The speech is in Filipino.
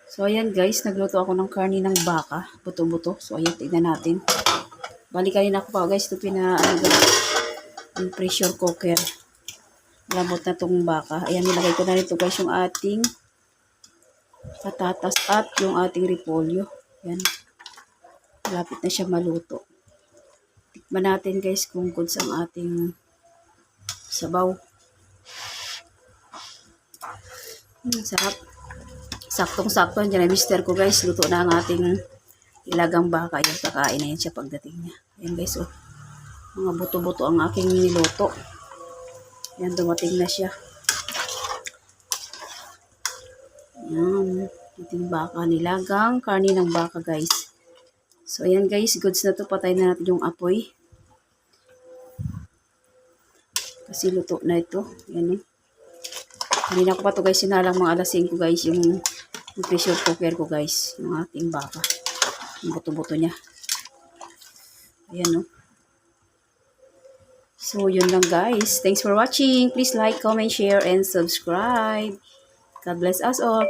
So, ayan guys, nagluto ako ng karne ng baka, buto-buto. So, ayan, tignan natin. Bali kanina ko pa guys, ito yung pressure cooker. Lamot na tong baka. Ayan, nilagay ko na rito guys yung ating patatas at yung ating repolyo. Ayan. Malapit na siya maluto. Tikman natin guys kung goods ang ating sabaw. Sarap. Saktong-sakto. Diyan ay mister ko guys. Luto na ang ating ilagang baka. Ayan, kakain na yan siya pagdating niya. Ayan guys, oh. Mga buto-buto ang aking niluto. Ayan, dumating na siya. Ayan. Ating baka, nilagang karne ng baka guys. So, ayan guys, goods na to. Patay na natin yung apoy. Kasi luto na ito. Ayan, eh. Hindi na ko pa to guys, sinalang mga alas 5 guys, yung pressure cooker ko guys. Yung ating baka. Yung buto-buto niya. Ayan, oh. So, yun lang guys. Thanks for watching. Please like, comment, share, and subscribe. God bless us all.